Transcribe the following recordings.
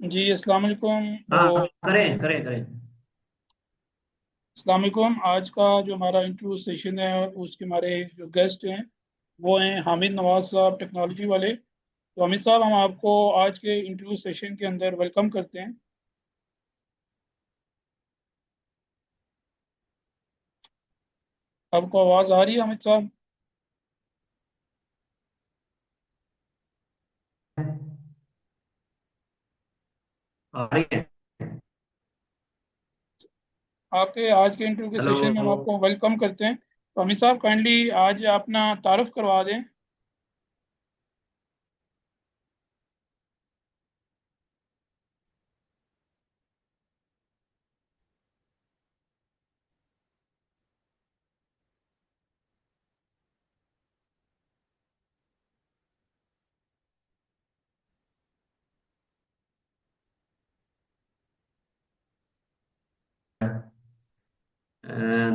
जी अस्सलाम वालेकुम। हाँ और करें करें करें। अस्सलाम वालेकुम। आज का जो हमारा इंटरव्यू सेशन है उसके हमारे जो गेस्ट हैं वो हैं हामिद नवाज साहब, टेक्नोलॉजी वाले। तो हामिद साहब, हम आपको आज के इंटरव्यू सेशन के अंदर वेलकम करते हैं। आपको आवाज़ आ रही है हामिद साहब? आ रही है। आपके आज के इंटरव्यू के हेलो। सेशन में हम आपको वेलकम करते हैं। तो हामिद साहब, काइंडली आज अपना तारुफ करवा दें।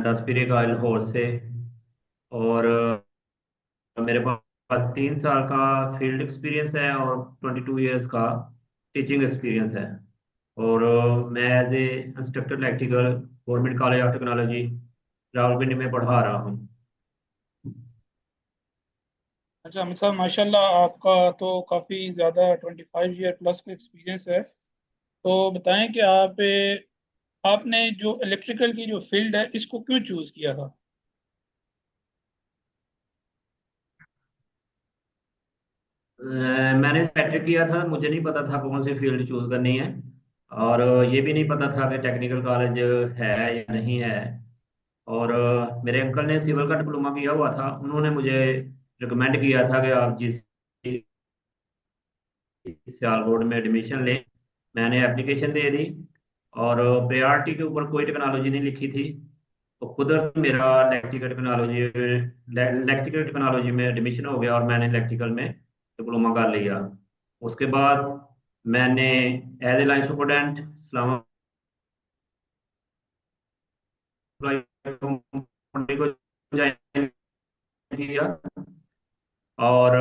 दस पीरे का लाहौर से। और मेरे पास 3 साल का फील्ड एक्सपीरियंस है और 22 ईयर्स का टीचिंग एक्सपीरियंस है। और मैं as a instructor electrical government college of technology Rawalpindi में पढ़ा रहा हूँ। अच्छा हामिद साहब, माशाल्लाह आपका तो काफ़ी ज़्यादा 25 ईयर प्लस का एक्सपीरियंस है। तो बताएं कि आपने जो इलेक्ट्रिकल की जो फील्ड है इसको क्यों चूज किया था? मैंने मैट्रिक किया था, मुझे नहीं पता था कौन सी फील्ड चूज करनी है। और ये भी नहीं पता था कि टेक्निकल कॉलेज है या नहीं है। और मेरे अंकल ने सिविल का डिप्लोमा किया हुआ था, उन्होंने मुझे रिकमेंड किया था कि आप जिस सियालकोट में एडमिशन लें। मैंने एप्लीकेशन दे दी और प्रायोरिटी के ऊपर कोई टेक्नोलॉजी नहीं लिखी थी। तो खुद मेरा इलेक्ट्रिकल टेक्नोलॉजी में एडमिशन हो गया और मैंने इलेक्ट्रिकल में डिप्लोमा कर लिया। उसके बाद मैंने as a line superintendent Islamabad company को ज्वाइन किया। और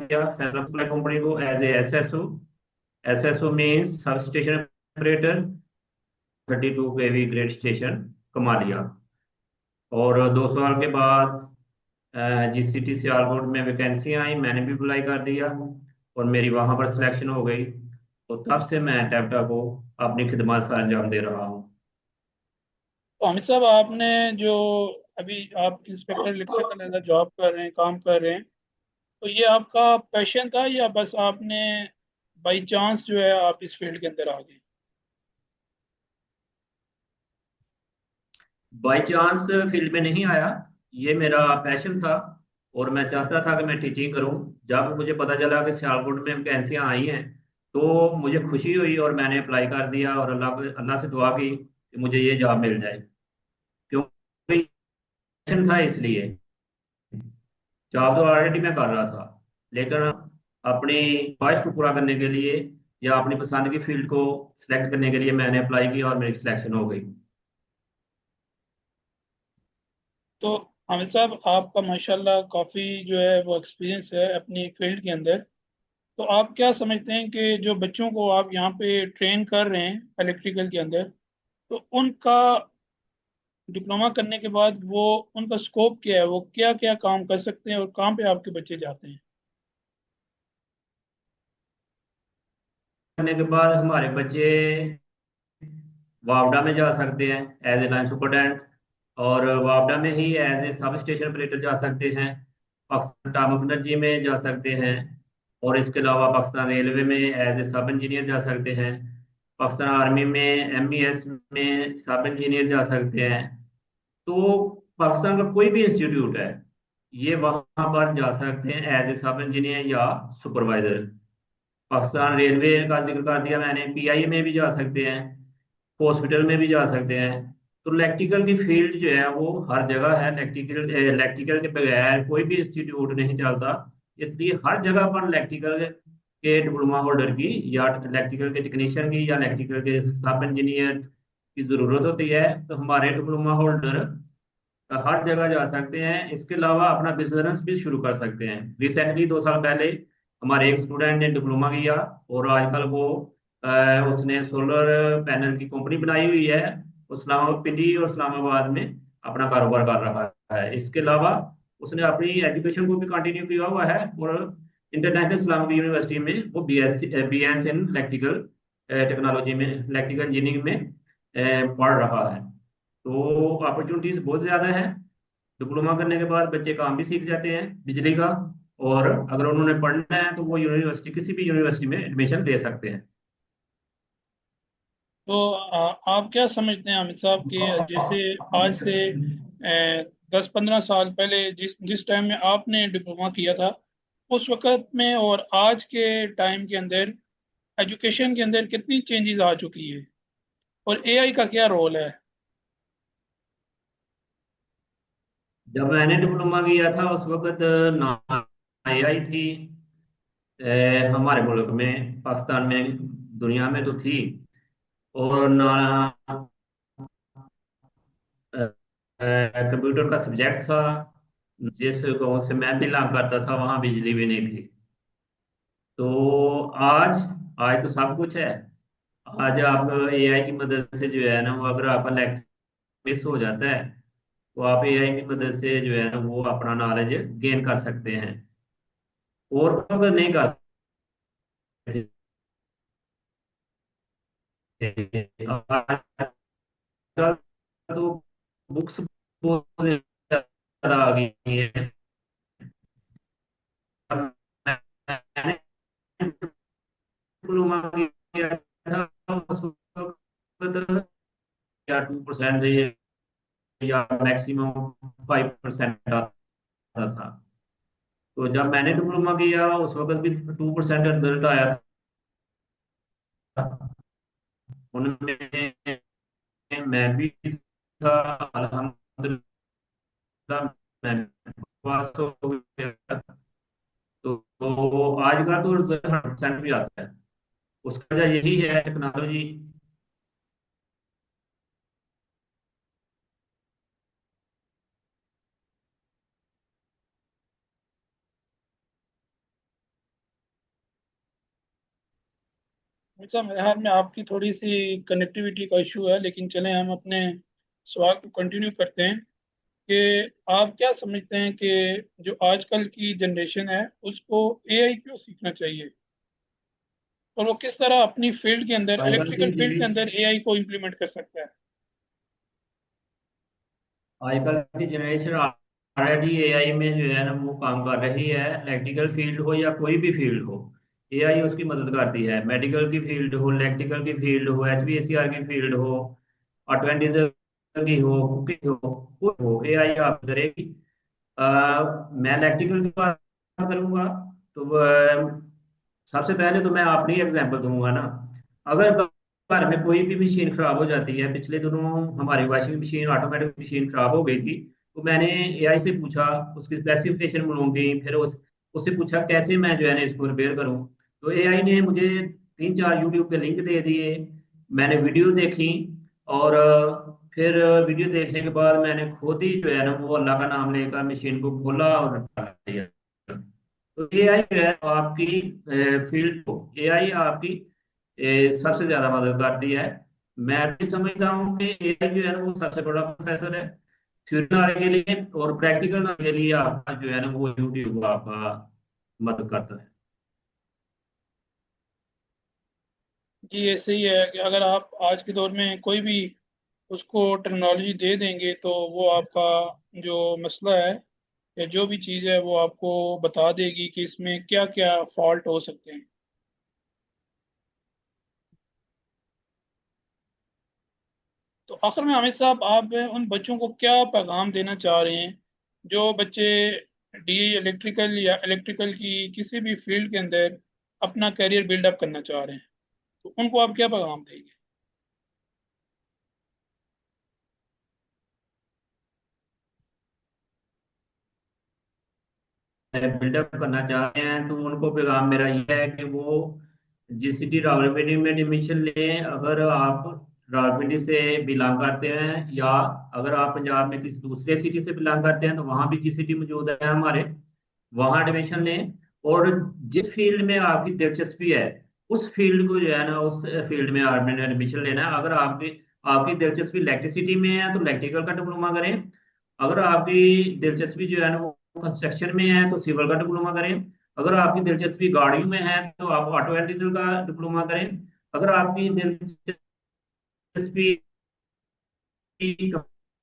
किया फैसल सप्लाई कंपनी को as a SSO. SSO means sub station operator. 32 kV grid station कमा लिया। और 2 साल के बाद जीसीटी सियालकोट में वैकेंसी आई, मैंने भी अप्लाई कर दिया और मेरी वहां पर सिलेक्शन हो गई। तो तब से मैं टैप्टा को अपनी खिदमत से अंजाम दे रहा हूँ। तो अमित साहब, आपने जो अभी आप इंस्पेक्टर इलेक्ट्रिकल एज जॉब कर रहे हैं, काम कर रहे हैं, तो ये आपका पैशन था या बस आपने बाई चांस जो है आप इस फील्ड के अंदर आ गए? बाई चांस फील्ड में नहीं आया, ये मेरा पैशन था। और मैं चाहता था कि मैं टीचिंग करूं। जब मुझे पता चला कि सियालकोट में वैकेंसियां आई हैं तो मुझे खुशी हुई और मैंने अप्लाई कर दिया और अल्लाह से दुआ की कि मुझे ये जॉब मिल जाए। क्योंकि पैशन था इसलिए। जॉब तो ऑलरेडी मैं कर रहा था, लेकिन अपनी ख्वाहिश को पूरा करने के लिए या अपनी पसंद की फील्ड को सिलेक्ट करने के लिए मैंने अप्लाई किया और मेरी सिलेक्शन हो गई। तो अमित साहब, आपका माशाल्लाह काफ़ी जो है वो एक्सपीरियंस है अपनी फील्ड के अंदर। तो आप क्या समझते हैं कि जो बच्चों को आप यहाँ पे ट्रेन कर रहे हैं इलेक्ट्रिकल के अंदर, तो उनका डिप्लोमा करने के बाद वो उनका स्कोप क्या है, वो क्या क्या काम कर सकते हैं और कहाँ पे आपके बच्चे जाते हैं? करने के बाद हमारे बच्चे वापडा में जा सकते हैं एज ए लाइन सुपरडेंट। और वापडा में ही एज ए सब स्टेशन ऑपरेटर जा सकते हैं। पाकिस्तान एटॉमिक एनर्जी में जा सकते हैं। और इसके अलावा पाकिस्तान रेलवे में एज ए सब इंजीनियर जा सकते हैं। पाकिस्तान आर्मी में एमईएस में सब इंजीनियर जा सकते हैं। तो पाकिस्तान का कोई भी इंस्टीट्यूट है, ये वहां पर जा सकते हैं एज ए सब इंजीनियर या सुपरवाइजर। पाकिस्तान रेलवे का जिक्र कर दिया मैंने, पीआई में भी जा सकते हैं, हॉस्पिटल में भी जा सकते हैं। तो इलेक्ट्रिकल की फील्ड जो है वो हर जगह है। इलेक्ट्रिकल इलेक्ट्रिकल के बगैर कोई भी इंस्टीट्यूट नहीं चलता। इसलिए हर जगह पर इलेक्ट्रिकल के डिप्लोमा होल्डर की या इलेक्ट्रिकल के टेक्नीशियन की या इलेक्ट्रिकल के सब इंजीनियर की ज़रूरत होती है। तो हमारे डिप्लोमा होल्डर हर जगह जा सकते हैं। इसके अलावा अपना बिजनेस भी शुरू कर सकते हैं। रिसेंटली 2 साल पहले हमारे एक स्टूडेंट ने डिप्लोमा किया और आजकल वो उसने सोलर पैनल की कंपनी बनाई हुई है। पिंडी और इस्लामाबाद में अपना कारोबार कर रहा है। इसके अलावा उसने अपनी एजुकेशन को भी कंटिन्यू किया हुआ है, और इंटरनेशनल इस्लामिक यूनिवर्सिटी में वो B S in electrical technology में, इलेक्ट्रिकल इंजीनियरिंग में पढ़ रहा है। तो अपॉर्चुनिटीज बहुत ज़्यादा हैं। डिप्लोमा करने के बाद बच्चे काम भी सीख जाते हैं बिजली का, और अगर उन्होंने पढ़ना है तो वो यूनिवर्सिटी, किसी भी यूनिवर्सिटी में एडमिशन ले सकते हैं। तो आप क्या समझते हैं हामिद साहब कि जैसे आज से 10-15 साल पहले जिस जिस टाइम में आपने डिप्लोमा किया था, उस वक्त में और आज के टाइम के अंदर एजुकेशन के अंदर कितनी चेंजेस आ चुकी है, और एआई का क्या रोल है? जब मैंने डिप्लोमा किया था उस वक्त ना आई थी हमारे मुल्क में, पाकिस्तान में, दुनिया में तो थी। और ना कंप्यूटर का सब्जेक्ट था। जिस गांव से मैं बिलोंग करता था वहाँ बिजली भी नहीं थी। तो आज आज तो सब कुछ है। आज आप एआई की मदद से जो है ना, वो अगर आपका लेक्चर मिस हो जाता है तो आप एआई की मदद से जो है ना वो अपना नॉलेज गेन कर सकते हैं, और अगर नहीं कर सकते। आजकल तो बुक्स बहुत ज्यादा आ गई हैं। मैंने डिप्लोमा किया था उस वक्त या 2% या मैक्सिमम 5% आता था। तो जब मैंने डिप्लोमा किया उस वक्त भी 2% रिजल्ट आया था। उनमें मैं भी था, अल्हम्दुलिल्लाह मैं पास हो गया। तो आज का तो रिजल्ट 100% भी आता है। उसका वजह यही है टेक्नोलॉजी। अच्छा, मेरे ख्याल में आपकी थोड़ी सी कनेक्टिविटी का इशू है, लेकिन चलें हम अपने सवाल को कंटिन्यू करते हैं कि आप क्या समझते हैं कि जो आजकल की जनरेशन है उसको एआई क्यों सीखना चाहिए, और वो किस तरह अपनी फील्ड के अंदर, आजकल की इलेक्ट्रिकल फील्ड के अंदर एआई को इम्प्लीमेंट कर सकता है? आजकल की जनरेशन ऑलरेडी एआई में जो है ना वो काम कर रही है। इलेक्ट्रिकल फील्ड हो या कोई भी फील्ड हो, एआई उसकी मदद करती है। मेडिकल की फील्ड हो, इलेक्ट्रिकल की फील्ड हो, एचवीएसीआर की फील्ड हो, ऑटो एंड डीजल की हो, कुकिंग हो, कोई हो, एआई आप करेगी। मैं इलेक्ट्रिकल की बात करूंगा तो सबसे पहले तो मैं अपनी एग्जांपल दूंगा ना। अगर घर में कोई भी मशीन खराब हो जाती है, पिछले दिनों हमारी वॉशिंग मशीन, ऑटोमेटिक मशीन खराब हो गई थी, तो मैंने एआई से पूछा, उसकी स्पेसिफिकेशन मालूम की, फिर उससे पूछा कैसे मैं जो है ना इसको रिपेयर करूं। तो एआई ने मुझे 3-4 यूट्यूब के लिंक दे दिए। मैंने वीडियो देखी, और फिर वीडियो देखने के बाद मैंने खुद ही जो है ना वो अल्लाह का नाम लेकर मशीन को खोला और निकाल दिया। तो एआई जो है आपकी फील्ड को, एआई आपकी सबसे ज्यादा मदद करती है। मैं भी समझता हूँ कि एआई जो है ना वो सबसे बड़ा प्रोफेसर है थ्योरी नॉलेज के लिए, और प्रैक्टिकल नॉलेज के लिए आपका जो है ना वो यूट्यूब आपका मदद करता है। जी, ऐसे ही है कि अगर आप आज के दौर में कोई भी उसको टेक्नोलॉजी दे देंगे तो वो आपका जो मसला है या जो भी चीज़ है वो आपको बता देगी कि इसमें क्या क्या फॉल्ट हो सकते हैं। तो आखिर में हामिद साहब, आप उन बच्चों को क्या पैगाम देना चाह रहे हैं जो बच्चे डी इलेक्ट्रिकल या इलेक्ट्रिकल की किसी भी फील्ड के अंदर अपना करियर बिल्डअप करना चाह रहे हैं, तो उनको आप क्या पैगाम देंगे? बिल्डअप करना चाहते हैं तो उनको पैगाम मेरा ये है कि वो जीसीटी रावलपिंडी में एडमिशन लें, अगर आप रावलपिंडी से बिलोंग करते हैं, या अगर आप पंजाब में किसी दूसरे सिटी से बिलोंग करते हैं तो वहाँ भी जीसीटी मौजूद है हमारे, वहाँ एडमिशन लें। और जिस फील्ड में आपकी दिलचस्पी है उस फील्ड को जो है ना, उस फील्ड में आपने एडमिशन लेना है। अगर आपकी आपकी दिलचस्पी इलेक्ट्रिसिटी में है तो इलेक्ट्रिकल का डिप्लोमा करें। अगर आपकी दिलचस्पी जो है ना वो कंस्ट्रक्शन में है तो सिविल का डिप्लोमा करें। अगर आपकी दिलचस्पी गाड़ियों में है तो आप ऑटो एंड डीजल का डिप्लोमा करें। अगर आपकी दिलचस्पी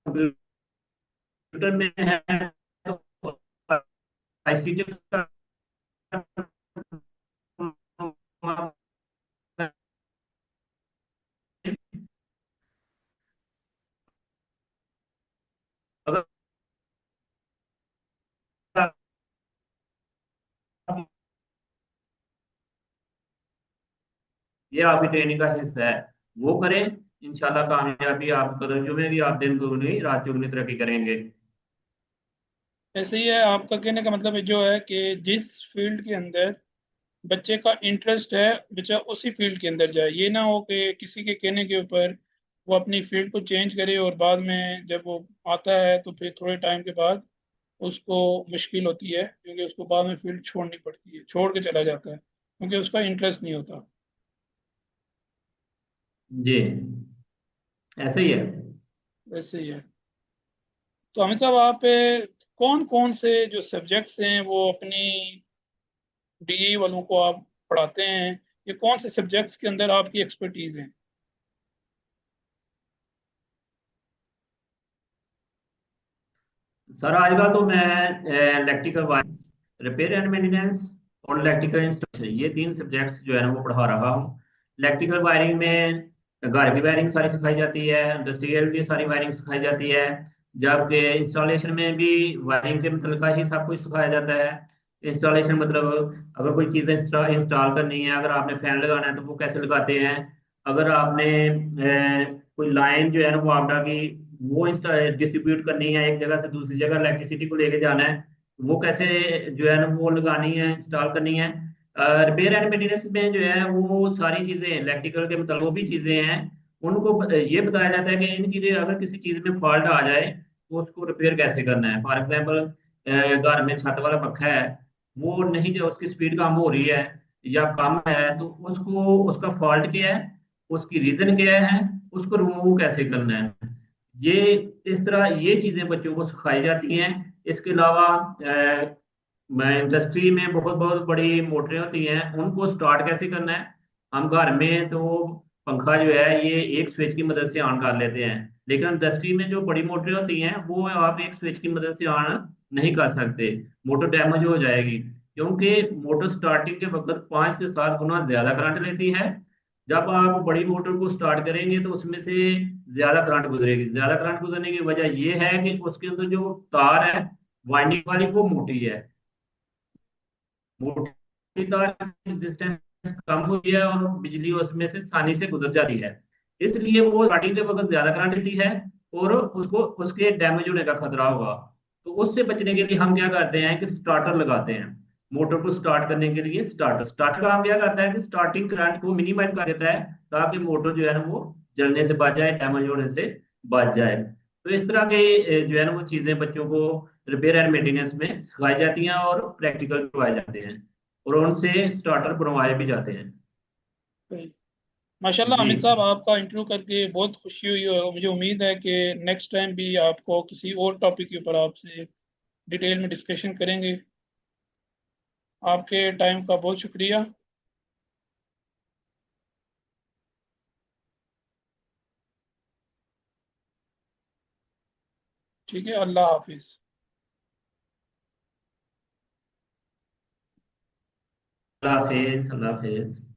कंप्यूटर में है तो आईसीटी का डिप्लोमा करें। अगर आप, ये आपकी ट्रेनिंग का हिस्सा है, वो करें। इंशाल्लाह कामयाबी आप कदम चूमेंगे, आप दिन दुगनी रात चौगुनी तरक्की करेंगे। ऐसे ही है, आपका कहने का मतलब जो है कि जिस फील्ड के अंदर बच्चे का इंटरेस्ट है, बच्चा उसी फील्ड के अंदर जाए। ये ना हो कि किसी के कहने के ऊपर वो अपनी फील्ड को चेंज करे और बाद में जब वो आता है तो फिर थोड़े टाइम के बाद उसको मुश्किल होती है, क्योंकि उसको बाद में फील्ड छोड़नी पड़ती है, छोड़ के चला जाता है क्योंकि उसका इंटरेस्ट नहीं होता। जी, ऐसे ही है। वैसे ही है। तो हमें साहब आप कौन कौन से जो सब्जेक्ट्स हैं वो अपनी डीई वालों को आप पढ़ाते हैं? ये कौन से सब्जेक्ट्स के अंदर आपकी एक्सपर्टीज है? सर आजकल तो मैं electrical wiring, repair and maintenance और इलेक्ट्रिकल इंस्टॉलेशन, ये तीन सब्जेक्ट्स जो है ना वो पढ़ा रहा हूँ। इलेक्ट्रिकल वायरिंग में घर की वायरिंग सारी सिखाई जाती है, इंडस्ट्रियल की सारी वायरिंग सिखाई जाती है। जबकि इंस्टॉलेशन में भी वायरिंग के मतलब का ही सब कुछ सिखाया जाता है। इंस्टॉलेशन मतलब अगर कोई चीज़ इंस्टॉल करनी है, अगर आपने फैन लगाना है तो वो कैसे लगाते हैं। अगर आपने कोई लाइन जो है ना वो आपदा की वो डिस्ट्रीब्यूट करनी है, एक जगह से दूसरी जगह इलेक्ट्रिसिटी को लेके जाना है, वो कैसे जो है ना वो लगानी है, इंस्टॉल करनी है। रिपेयर एंड मेंटेनेंस में जो है वो सारी चीजें इलेक्ट्रिकल के मतलब वो भी चीजें हैं, उनको ये बताया जाता है कि इनकी जो अगर किसी चीज में फॉल्ट आ जाए तो उसको रिपेयर कैसे करना है। फॉर एग्जाम्पल, घर में छत वाला पंखा है, वो नहीं, जो उसकी स्पीड कम हो रही है या कम है, तो उसको उसका फॉल्ट क्या है, उसकी रीजन क्या है, उसको रिमूव कैसे करना है। ये इस तरह ये चीजें बच्चों को सिखाई जाती हैं। इसके अलावा मैं इंडस्ट्री में बहुत बहुत बड़ी मोटरें होती हैं, उनको स्टार्ट कैसे करना है। हम घर में तो पंखा जो है ये एक स्विच की मदद से ऑन कर लेते हैं, लेकिन इंडस्ट्री में जो बड़ी मोटरें होती हैं वो आप एक स्विच की मदद से ऑन नहीं कर सकते, मोटर डैमेज हो जाएगी। क्योंकि मोटर स्टार्टिंग के वक्त 5 से 7 गुना ज्यादा करंट लेती है। जब आप बड़ी मोटर को स्टार्ट करेंगे तो उसमें से ज्यादा करंट गुजरेगी। ज्यादा करंट गुजरने की वजह यह है कि उसके अंदर जो तार है वाइंडिंग वाली वो मोटी है। मोटी तार की रेजिस्टेंस कम हुई है और बिजली उसमें से आसानी से गुजर जाती है, इसलिए वो स्टार्टिंग के वक्त ज्यादा करंट लेती है और उसको उसके डैमेज होने का खतरा होगा। तो उससे बचने के लिए हम क्या करते हैं कि स्टार्टर लगाते हैं। मोटर को स्टार्ट करने के लिए स्टार्टर स्टार्टर काम क्या करता है कि स्टार्टिंग करंट को मिनिमाइज कर देता है, ताकि मोटर जो है ना वो जलने से बच जाए, डैमेज होने से बच जाए। तो इस तरह के जो है ना वो चीजें बच्चों को रिपेयर एंड मेंटेनेंस में सिखाई जाती हैं और प्रैक्टिकल करवाए जाते हैं और उनसे स्टार्टर बनवाए भी जाते हैं। माशाल्लाह जी, हामिद साहब, आपका इंटरव्यू करके बहुत खुशी हुई और मुझे उम्मीद है कि नेक्स्ट टाइम भी आपको किसी और टॉपिक के ऊपर आपसे डिटेल में डिस्कशन करेंगे। आपके टाइम का बहुत शुक्रिया। ठीक है, अल्लाह हाफिज़। अल्लाह हाफिज, अल्लाह हाफिज।